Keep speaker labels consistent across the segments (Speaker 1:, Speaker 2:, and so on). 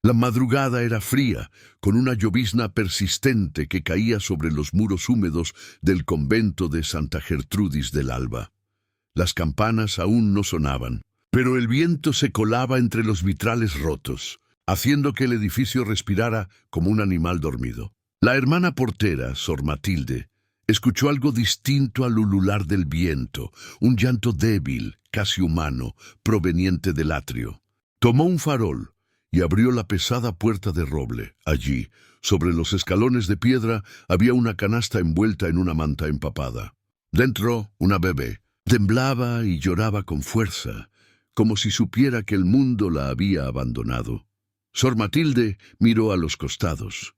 Speaker 1: La madrugada era fría, con una llovizna persistente que caía sobre los muros húmedos del convento de Santa Gertrudis del Alba. Las campanas aún no sonaban, pero el viento se colaba entre los vitrales rotos, haciendo que el edificio respirara como un animal dormido. La hermana portera, Sor Matilde, escuchó algo distinto al ulular del viento, un llanto débil, casi humano, proveniente del atrio. Tomó un farol y abrió la pesada puerta de roble. Allí, sobre los escalones de piedra, había una canasta envuelta en una manta empapada. Dentro, una bebé. Temblaba y lloraba con fuerza, como si supiera que el mundo la había abandonado. Sor Matilde miró a los costados,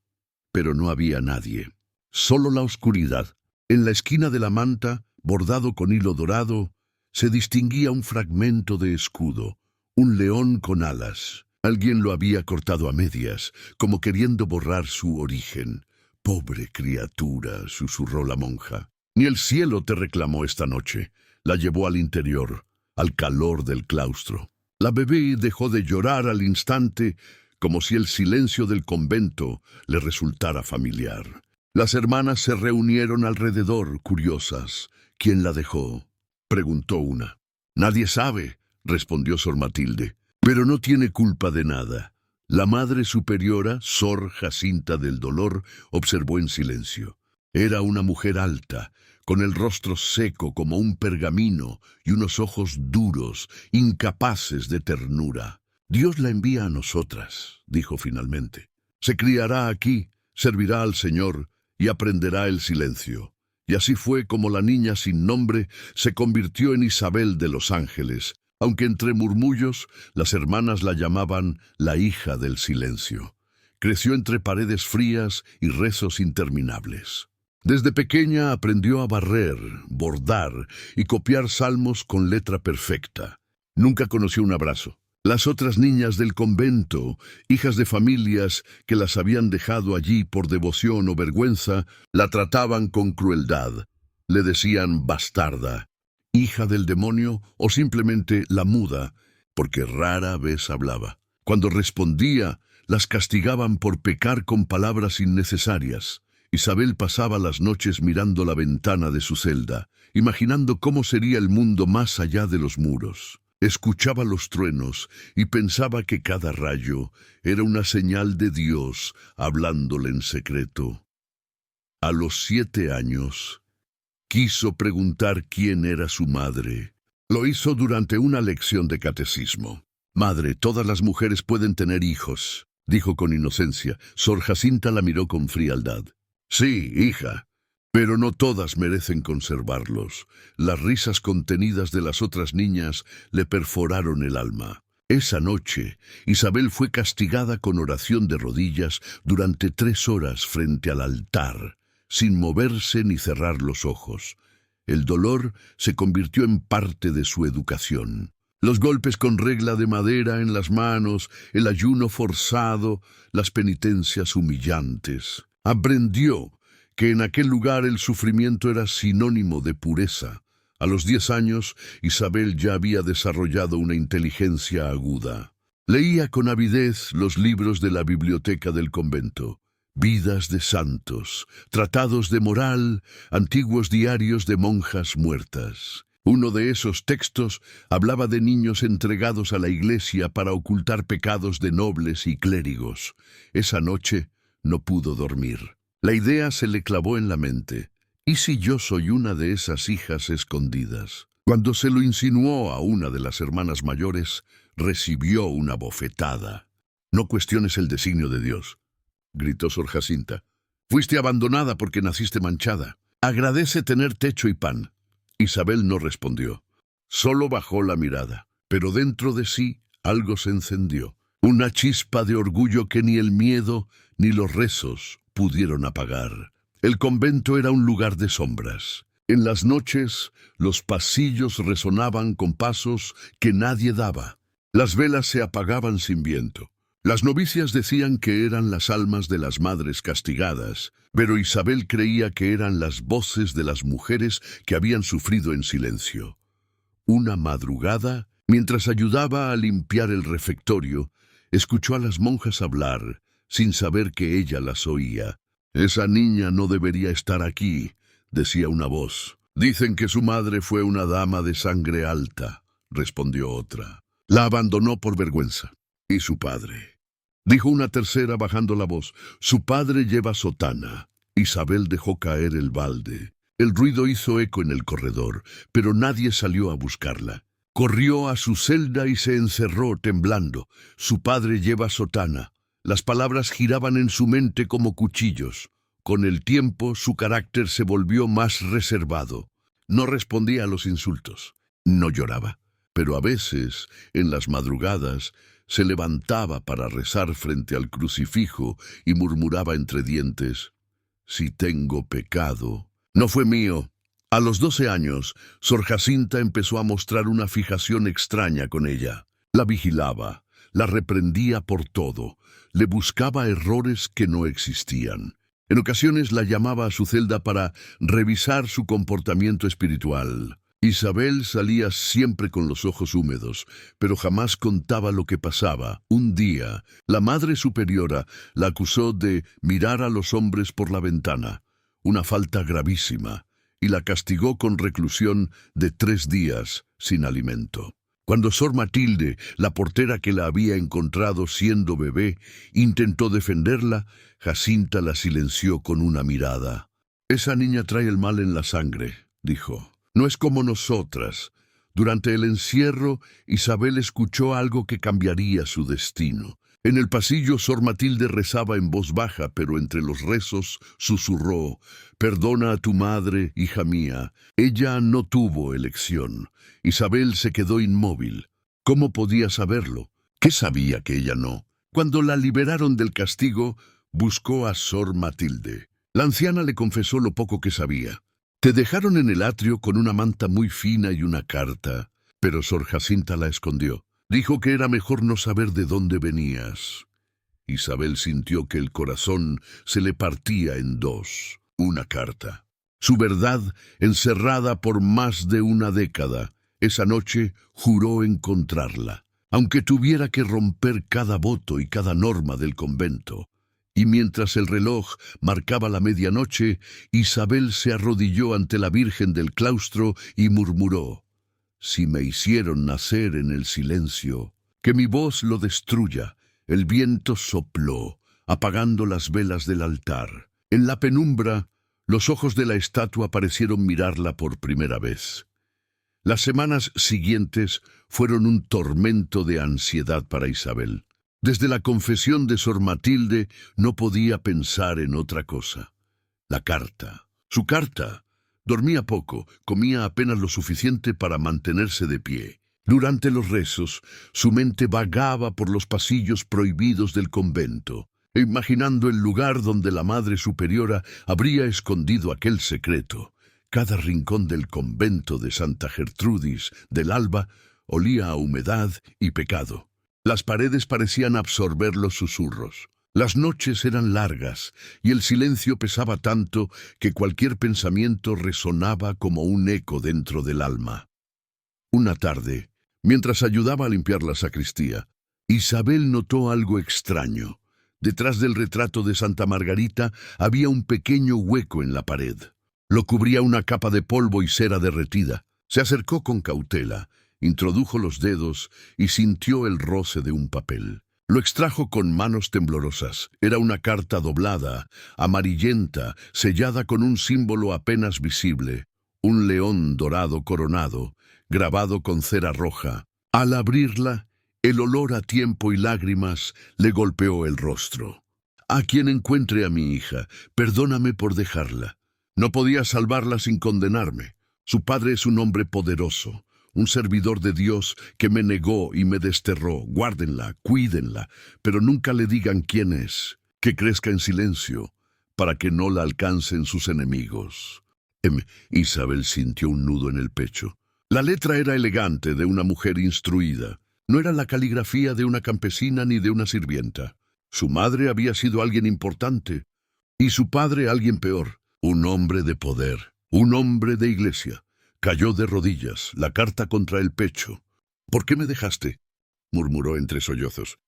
Speaker 1: pero no había nadie. Solo la oscuridad. En la esquina de la manta, bordado con hilo dorado, se distinguía un fragmento de escudo, un león con alas. Alguien lo había cortado a medias, como queriendo borrar su origen. «Pobre criatura», susurró la monja. «Ni el cielo te reclamó esta noche». La llevó al interior, al calor del claustro. La bebé dejó de llorar al instante, como si el silencio del convento le resultara familiar. Las hermanas se reunieron alrededor, curiosas. «¿Quién la dejó?», preguntó una. «Nadie sabe», respondió Sor Matilde, «pero no tiene culpa de nada». La madre superiora, Sor Jacinta del Dolor, observó en silencio. Era una mujer alta, con el rostro seco como un pergamino y unos ojos duros, incapaces de ternura. «Dios la envía a nosotras», dijo finalmente. «Se criará aquí, servirá al Señor y aprenderá el silencio». Y así fue como la niña sin nombre se convirtió en Isabel de los Ángeles, aunque entre murmullos las hermanas la llamaban la hija del silencio. Creció entre paredes frías y rezos interminables. Desde pequeña aprendió a barrer, bordar y copiar salmos con letra perfecta. Nunca conoció un abrazo. Las otras niñas del convento, hijas de familias que las habían dejado allí por devoción o vergüenza, la trataban con crueldad. Le decían bastarda, hija del demonio o simplemente la muda, porque rara vez hablaba. Cuando respondía, las castigaban por pecar con palabras innecesarias. Isabel pasaba las noches mirando la ventana de su celda, imaginando cómo sería el mundo más allá de los muros. Escuchaba los truenos y pensaba que cada rayo era una señal de Dios hablándole en secreto. A los 7 años, quiso preguntar quién era su madre. Lo hizo durante una lección de catecismo. «Madre, todas las mujeres pueden tener hijos», dijo con inocencia. Sor Jacinta la miró con frialdad. «Sí, hija, pero no todas merecen conservarlos». Las risas contenidas de las otras niñas le perforaron el alma. Esa noche, Isabel fue castigada con oración de rodillas durante 3 horas frente al altar, sin moverse ni cerrar los ojos. El dolor se convirtió en parte de su educación. Los golpes con regla de madera en las manos, el ayuno forzado, las penitencias humillantes. Aprendió que en aquel lugar el sufrimiento era sinónimo de pureza. A los 10 años, Isabel ya había desarrollado una inteligencia aguda. Leía con avidez los libros de la biblioteca del convento. Vidas de santos, tratados de moral, antiguos diarios de monjas muertas. Uno de esos textos hablaba de niños entregados a la iglesia para ocultar pecados de nobles y clérigos. Esa noche no pudo dormir. La idea se le clavó en la mente. ¿Y si yo soy una de esas hijas escondidas? Cuando se lo insinuó a una de las hermanas mayores, recibió una bofetada. «No cuestiones el designio de Dios», gritó Sor Jacinta. «Fuiste abandonada porque naciste manchada. Agradece tener techo y pan». Isabel no respondió. Solo bajó la mirada, pero dentro de sí algo se encendió. Una chispa de orgullo que ni el miedo ni los rezos pudieron apagar. El convento era un lugar de sombras. En las noches, los pasillos resonaban con pasos que nadie daba. Las velas se apagaban sin viento. Las novicias decían que eran las almas de las madres castigadas, pero Isabel creía que eran las voces de las mujeres que habían sufrido en silencio. Una madrugada, mientras ayudaba a limpiar el refectorio, Escuchó a las monjas hablar, sin saber que ella las oía. «Esa niña no debería estar aquí», decía una voz. «Dicen que su madre fue una dama de sangre alta», respondió otra. «La abandonó por vergüenza». «¿Y su padre?», dijo una tercera bajando la voz. «Su padre lleva sotana». Isabel dejó caer el balde. El ruido hizo eco en el corredor, pero nadie salió a buscarla. Corrió a su celda y se encerró temblando. Su padre lleva sotana. Las palabras giraban en su mente como cuchillos. Con el tiempo su carácter se volvió más reservado. No respondía a los insultos. No lloraba. Pero a veces, en las madrugadas, se levantaba para rezar frente al crucifijo y murmuraba entre dientes: «Si tengo pecado, no fue mío». A los 12 años, Sor Jacinta empezó a mostrar una fijación extraña con ella. La vigilaba, la reprendía por todo, le buscaba errores que no existían. En ocasiones la llamaba a su celda para revisar su comportamiento espiritual. Isabel salía siempre con los ojos húmedos, pero jamás contaba lo que pasaba. Un día, la Madre Superiora la acusó de mirar a los hombres por la ventana, una falta gravísima, y la castigó con reclusión de 3 días sin alimento. Cuando Sor Matilde, la portera que la había encontrado siendo bebé, intentó defenderla, Jacinta la silenció con una mirada. «Esa niña trae el mal en la sangre», dijo. «No es como nosotras». Durante el encierro, Isabel escuchó algo que cambiaría su destino. En el pasillo, Sor Matilde rezaba en voz baja, pero entre los rezos susurró: «Perdona a tu madre, hija mía. Ella no tuvo elección». Isabel se quedó inmóvil. ¿Cómo podía saberlo? ¿Qué sabía que ella no? Cuando la liberaron del castigo, buscó a Sor Matilde. La anciana le confesó lo poco que sabía. «Te dejaron en el atrio con una manta muy fina y una carta», pero Sor Jacinta la escondió. Dijo que era mejor no saber de dónde venías. Isabel sintió que el corazón se le partía en dos. Una carta. Su verdad encerrada por más de una década. Esa noche juró encontrarla, aunque tuviera que romper cada voto y cada norma del convento. Y mientras el reloj marcaba la medianoche, Isabel se arrodilló ante la Virgen del claustro y murmuró: «Si me hicieron nacer en el silencio, que mi voz lo destruya». El viento sopló, apagando las velas del altar. En la penumbra, los ojos de la estatua parecieron mirarla por primera vez. Las semanas siguientes fueron un tormento de ansiedad para Isabel. Desde la confesión de Sor Matilde no podía pensar en otra cosa. La carta. Su carta. Dormía poco, comía apenas lo suficiente para mantenerse de pie. Durante los rezos, su mente vagaba por los pasillos prohibidos del convento, imaginando el lugar donde la Madre Superiora habría escondido aquel secreto. Cada rincón del convento de Santa Gertrudis del Alba olía a humedad y pecado. Las paredes parecían absorber los susurros. Las noches eran largas y el silencio pesaba tanto que cualquier pensamiento resonaba como un eco dentro del alma. Una tarde, mientras ayudaba a limpiar la sacristía, Isabel notó algo extraño. Detrás del retrato de Santa Margarita había un pequeño hueco en la pared. Lo cubría una capa de polvo y cera derretida. Se acercó con cautela, introdujo los dedos y sintió el roce de un papel. Lo extrajo con manos temblorosas. Era una carta doblada, amarillenta, sellada con un símbolo apenas visible. Un león dorado coronado, grabado con cera roja. Al abrirla, el olor a tiempo y lágrimas le golpeó el rostro. «A quien encuentre a mi hija, perdóname por dejarla. No podía salvarla sin condenarme. Su padre es un hombre poderoso, un servidor de Dios que me negó y me desterró. Guárdenla, cuídenla, pero nunca le digan quién es. Que crezca en silencio, para que no la alcancen sus enemigos». Isabel sintió un nudo en el pecho. La letra era elegante, de una mujer instruida. No era la caligrafía de una campesina ni de una sirvienta. Su madre había sido alguien importante, y su padre alguien peor, un hombre de poder, un hombre de iglesia. Cayó de rodillas, la carta contra el pecho. «¿Por qué me dejaste?», murmuró entre sollozos.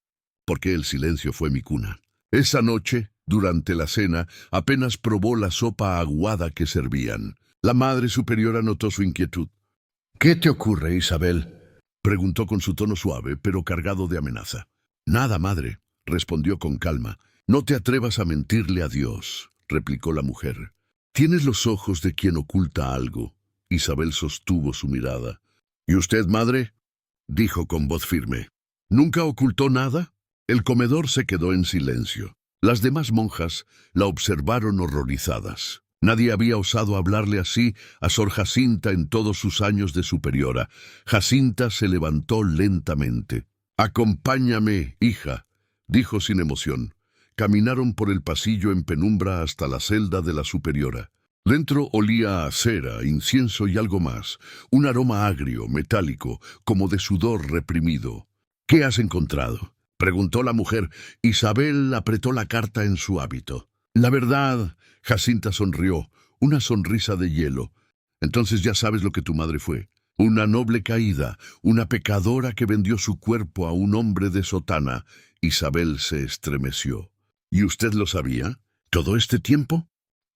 Speaker 1: porque el silencio fue mi cuna. Esa noche, durante la cena, apenas probó la sopa aguada que servían. La Madre Superiora notó su inquietud. «¿Qué te ocurre, Isabel?», preguntó con su tono suave, pero cargado de amenaza. «Nada, madre», respondió con calma. «No te atrevas a mentirle a Dios», replicó la mujer. «Tienes los ojos de quien oculta algo». Isabel sostuvo su mirada. «¿Y usted, madre?», dijo con voz firme. «¿Nunca ocultó nada?». El comedor se quedó en silencio. Las demás monjas la observaron horrorizadas. Nadie había osado hablarle así a Sor Jacinta en todos sus años de superiora. Jacinta se levantó lentamente. «Acompáñame, hija», dijo sin emoción. Caminaron por el pasillo en penumbra hasta la celda de la superiora. Dentro olía a cera, incienso y algo más, un aroma agrio, metálico, como de sudor reprimido. «¿Qué has encontrado?», preguntó la mujer. Isabel apretó la carta en su hábito. «La verdad», Jacinta sonrió, una sonrisa de hielo. «Entonces ya sabes lo que tu madre fue. Una noble caída, una pecadora que vendió su cuerpo a un hombre de sotana». Isabel se estremeció. «¿Y usted lo sabía? ¿Todo este tiempo?».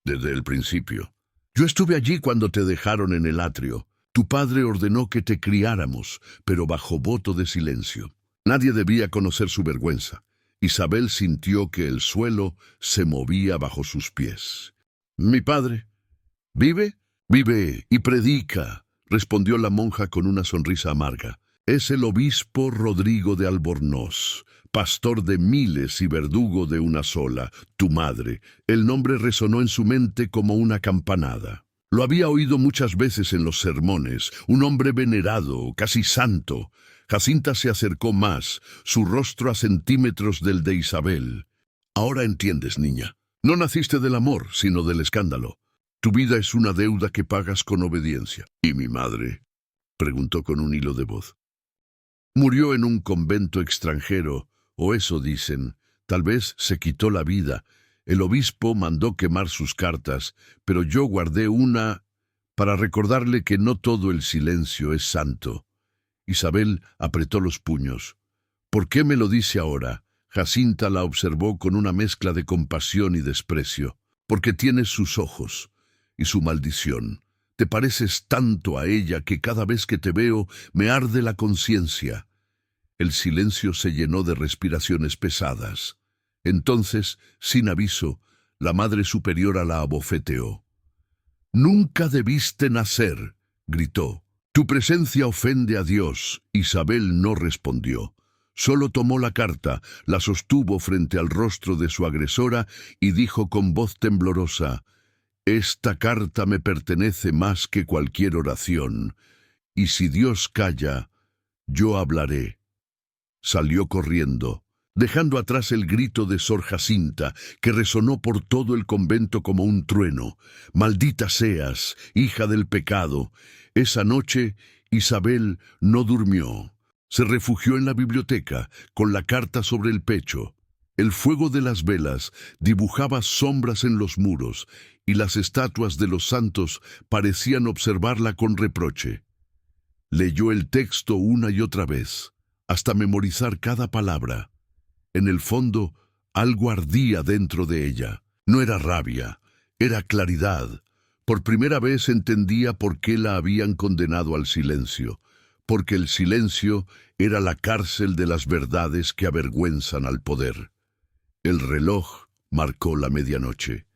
Speaker 1: «Desde el principio. Yo estuve allí cuando te dejaron en el atrio. Tu padre ordenó que te criáramos, pero bajo voto de silencio. Nadie debía conocer su vergüenza». Isabel sintió que el suelo se movía bajo sus pies. «¿Mi padre vive?». «Vive y predica», respondió la monja con una sonrisa amarga. «Es el obispo Rodrigo de Albornoz, pastor de miles y verdugo de una sola, tu madre». El nombre resonó en su mente como una campanada. Lo había oído muchas veces en los sermones, un hombre venerado, casi santo. Jacinta se acercó más, su rostro a centímetros del de Isabel. «Ahora entiendes, niña. No naciste del amor, sino del escándalo. Tu vida es una deuda que pagas con obediencia». «¿Y mi madre?», preguntó con un hilo de voz. «Murió en un convento extranjero, o eso dicen. Tal vez se quitó la vida. El obispo mandó quemar sus cartas, pero yo guardé una para recordarle que no todo el silencio es santo». Isabel apretó los puños. «¿Por qué me lo dice ahora?». Jacinta la observó con una mezcla de compasión y desprecio. «Porque tienes sus ojos y su maldición. Te pareces tanto a ella que cada vez que te veo me arde la conciencia». El silencio se llenó de respiraciones pesadas. Entonces, sin aviso, la Madre Superiora la abofeteó. «Nunca debiste nacer», gritó. «Tu presencia ofende a Dios». Isabel no respondió. Solo tomó la carta, la sostuvo frente al rostro de su agresora y dijo con voz temblorosa: «Esta carta me pertenece más que cualquier oración, y si Dios calla, yo hablaré». Salió corriendo, dejando atrás el grito de Sor Jacinta, que resonó por todo el convento como un trueno. «Maldita seas, hija del pecado». Esa noche, Isabel no durmió. Se refugió en la biblioteca, con la carta sobre el pecho. El fuego de las velas dibujaba sombras en los muros, y las estatuas de los santos parecían observarla con reproche. Leyó el texto una y otra vez, hasta memorizar cada palabra. En el fondo, algo ardía dentro de ella. No era rabia, era claridad. Por primera vez entendía por qué la habían condenado al silencio, porque el silencio era la cárcel de las verdades que avergüenzan al poder. El reloj marcó la medianoche.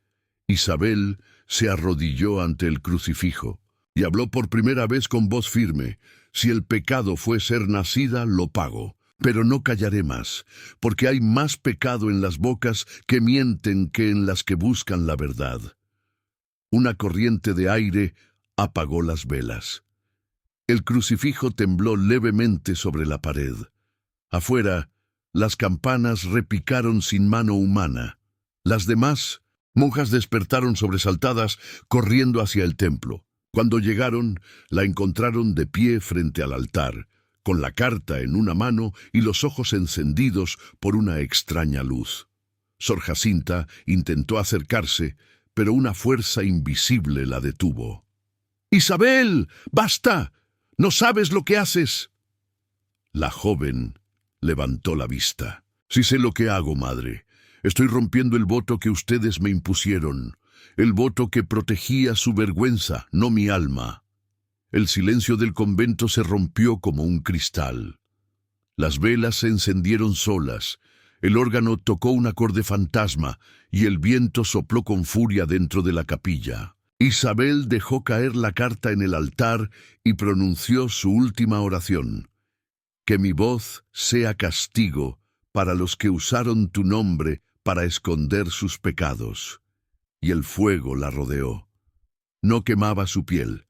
Speaker 1: Isabel se arrodilló ante el crucifijo y habló por primera vez con voz firme: «Si el pecado fue ser nacida, lo pago. Pero no callaré más, porque hay más pecado en las bocas que mienten que en las que buscan la verdad». Una corriente de aire apagó las velas. El crucifijo tembló levemente sobre la pared. Afuera, las campanas repicaron sin mano humana. Las demás monjas despertaron sobresaltadas, corriendo hacia el templo. Cuando llegaron, la encontraron de pie frente al altar, con la carta en una mano y los ojos encendidos por una extraña luz. Sor Jacinta intentó acercarse, pero una fuerza invisible la detuvo. «¡Isabel! ¡Basta! ¡No sabes lo que haces!». La joven levantó la vista. Sí sé lo que hago, madre. Estoy rompiendo el voto que ustedes me impusieron, el voto que protegía su vergüenza, no mi alma. El silencio del convento se rompió como un cristal. Las velas se encendieron solas, el órgano tocó un acorde fantasma y el viento sopló con furia dentro de la capilla. Isabel dejó caer la carta en el altar y pronunció su última oración. Que mi voz sea castigo para los que usaron tu nombre para esconder sus pecados. Y el fuego la rodeó. No quemaba su piel,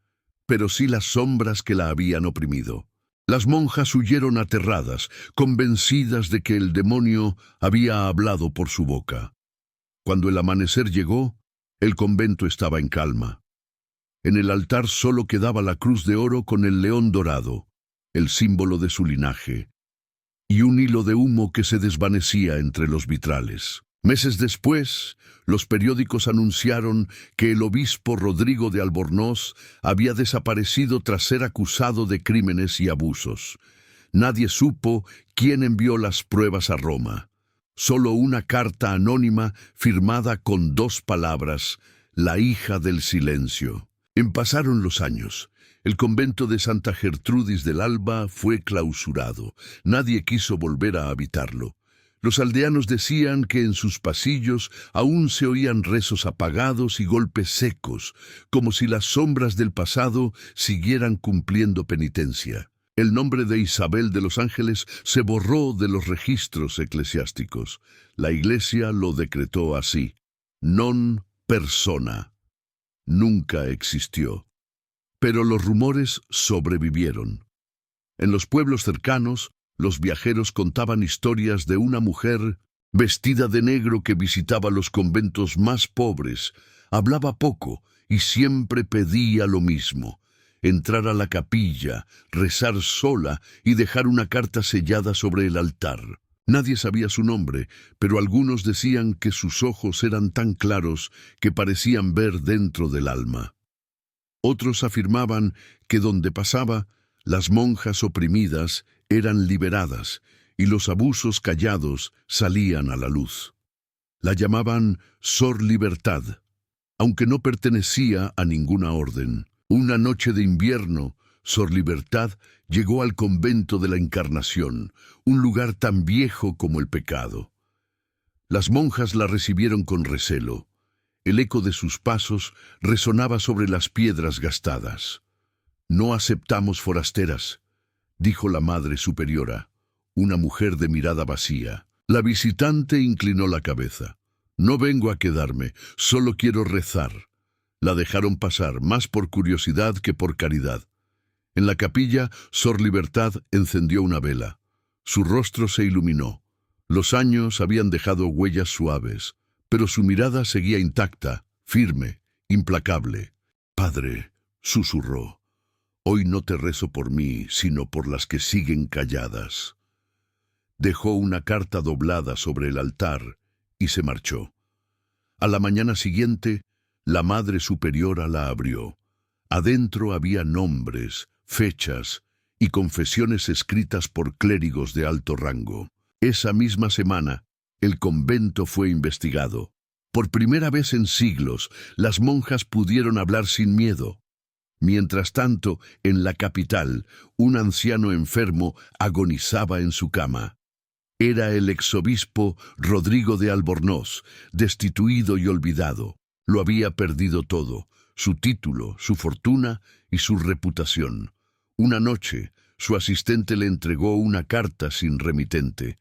Speaker 1: pero sí las sombras que la habían oprimido. Las monjas huyeron aterradas, convencidas de que el demonio había hablado por su boca. Cuando el amanecer llegó, el convento estaba en calma. En el altar solo quedaba la cruz de oro con el león dorado, el símbolo de su linaje, y un hilo de humo que se desvanecía entre los vitrales. Meses después, los periódicos anunciaron que el obispo Rodrigo de Albornoz había desaparecido tras ser acusado de crímenes y abusos. Nadie supo quién envió las pruebas a Roma. Solo una carta anónima firmada con 2 palabras: la hija del silencio. Pasaron los años. El convento de Santa Gertrudis del Alba fue clausurado. Nadie quiso volver a habitarlo. Los aldeanos decían que en sus pasillos aún se oían rezos apagados y golpes secos, como si las sombras del pasado siguieran cumpliendo penitencia. El nombre de Isabel de los Ángeles se borró de los registros eclesiásticos. La Iglesia lo decretó así: non persona. Nunca existió. Pero los rumores sobrevivieron. En los pueblos cercanos, los viajeros contaban historias de una mujer vestida de negro que visitaba los conventos más pobres, hablaba poco y siempre pedía lo mismo: entrar a la capilla, rezar sola y dejar una carta sellada sobre el altar. Nadie sabía su nombre, pero algunos decían que sus ojos eran tan claros que parecían ver dentro del alma. Otros afirmaban que donde pasaba, las monjas oprimidas eran liberadas y los abusos callados salían a la luz. La llamaban Sor Libertad, aunque no pertenecía a ninguna orden. Una noche de invierno, Sor Libertad llegó al convento de la Encarnación, un lugar tan viejo como el pecado. Las monjas la recibieron con recelo. El eco de sus pasos resonaba sobre las piedras gastadas. «No aceptamos forasteras», dijo la Madre Superiora, una mujer de mirada vacía. La visitante inclinó la cabeza. «No vengo a quedarme, solo quiero rezar». La dejaron pasar, más por curiosidad que por caridad. En la capilla, Sor Libertad encendió una vela. Su rostro se iluminó. Los años habían dejado huellas suaves, pero su mirada seguía intacta, firme, implacable. «Padre», susurró, «hoy no te rezo por mí, sino por las que siguen calladas». Dejó una carta doblada sobre el altar y se marchó. A la mañana siguiente, la Madre Superiora la abrió. Adentro había nombres, fechas y confesiones escritas por clérigos de alto rango. Esa misma semana, el convento fue investigado. Por primera vez en siglos, las monjas pudieron hablar sin miedo. Mientras tanto, en la capital, un anciano enfermo agonizaba en su cama. Era el exobispo Rodrigo de Albornoz, destituido y olvidado. Lo había perdido todo: su título, su fortuna y su reputación. Una noche, su asistente le entregó una carta sin remitente.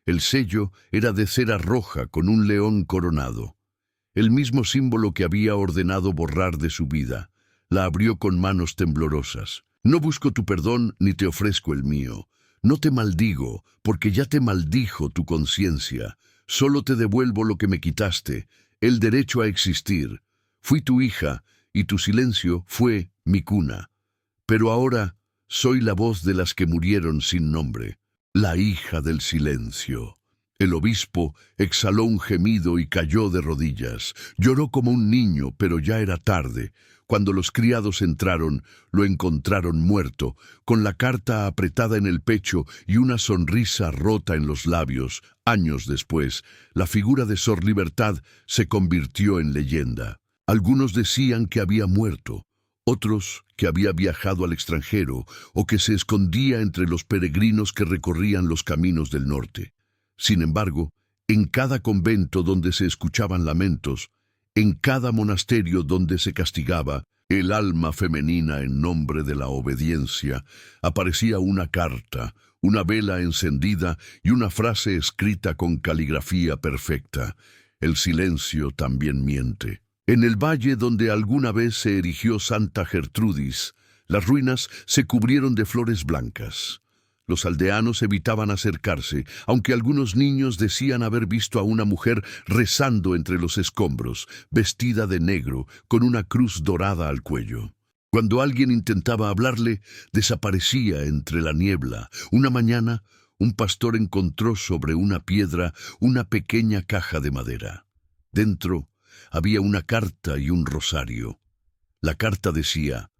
Speaker 1: El sello era de cera roja con un león coronado, el mismo símbolo que había ordenado borrar de su vida. La abrió con manos temblorosas. «No busco tu perdón ni te ofrezco el mío. No te maldigo, porque ya te maldijo tu conciencia. Solo te devuelvo lo que me quitaste, el derecho a existir. Fui tu hija, y tu silencio fue mi cuna. Pero ahora soy la voz de las que murieron sin nombre, la hija del silencio». El obispo exhaló un gemido y cayó de rodillas. Lloró como un niño, pero ya era tarde. Cuando los criados entraron, lo encontraron muerto, con la carta apretada en el pecho y una sonrisa rota en los labios. Años después, la figura de Sor Libertad se convirtió en leyenda. Algunos decían que había muerto, otros que había viajado al extranjero o que se escondía entre los peregrinos que recorrían los caminos del norte. Sin embargo, en cada convento donde se escuchaban lamentos, en cada monasterio donde se castigaba el alma femenina en nombre de la obediencia, aparecía una carta, una vela encendida y una frase escrita con caligrafía perfecta: el silencio también miente. En el valle donde alguna vez se erigió Santa Gertrudis, las ruinas se cubrieron de flores blancas. Los aldeanos evitaban acercarse, aunque algunos niños decían haber visto a una mujer rezando entre los escombros, vestida de negro, con una cruz dorada al cuello. Cuando alguien intentaba hablarle, desaparecía entre la niebla. Una mañana, un pastor encontró sobre una piedra una pequeña caja de madera. Dentro había una carta y un rosario. La carta decía: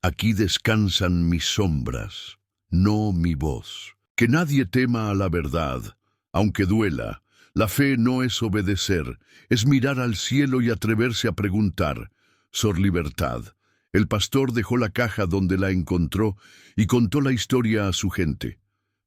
Speaker 1: «Aquí descansan mis sombras, no mi voz. Que nadie tema a la verdad, aunque duela. La fe no es obedecer, es mirar al cielo y atreverse a preguntar». Sor Libertad. El pastor dejó la caja donde la encontró y contó la historia a su gente.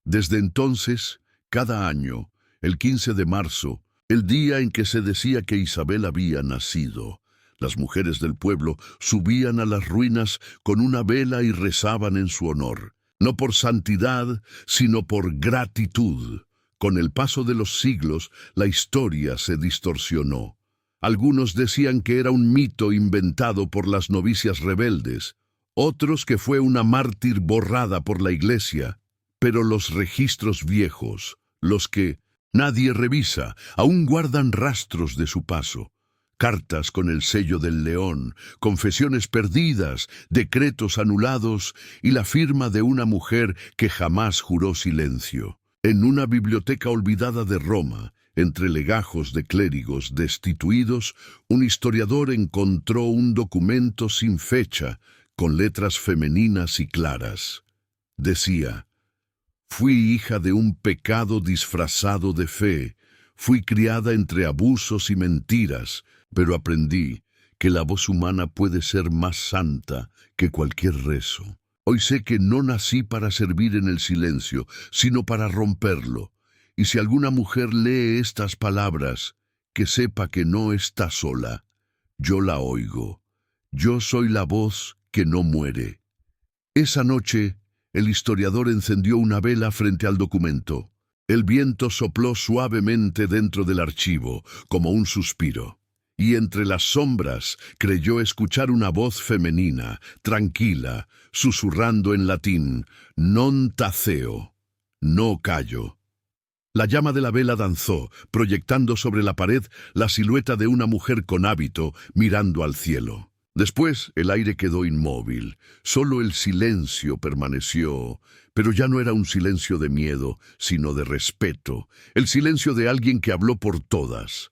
Speaker 1: Desde entonces, cada año, el 15 de marzo, el día en que se decía que Isabel había nacido, las mujeres del pueblo subían a las ruinas con una vela y rezaban en su honor. No por santidad, sino por gratitud. Con el paso de los siglos, la historia se distorsionó. Algunos decían que era un mito inventado por las novicias rebeldes, otros que fue una mártir borrada por la Iglesia. Pero los registros viejos, los que nadie revisa, aún guardan rastros de su paso. Cartas con el sello del león, confesiones perdidas, decretos anulados y la firma de una mujer que jamás juró silencio. En una biblioteca olvidada de Roma, entre legajos de clérigos destituidos, un historiador encontró un documento sin fecha, con letras femeninas y claras. Decía: «Fui hija de un pecado disfrazado de fe, fui criada entre abusos y mentiras, pero aprendí que la voz humana puede ser más santa que cualquier rezo. Hoy sé que no nací para servir en el silencio, sino para romperlo. Y si alguna mujer lee estas palabras, que sepa que no está sola. Yo la oigo. Yo soy la voz que no muere». Esa noche, el historiador encendió una vela frente al documento. El viento sopló suavemente dentro del archivo, como un suspiro. Y entre las sombras creyó escuchar una voz femenina, tranquila, susurrando en latín: «Non taceo», no callo. La llama de la vela danzó, proyectando sobre la pared la silueta de una mujer con hábito, mirando al cielo. Después el aire quedó inmóvil, solo el silencio permaneció, pero ya no era un silencio de miedo, sino de respeto, el silencio de alguien que habló por todas.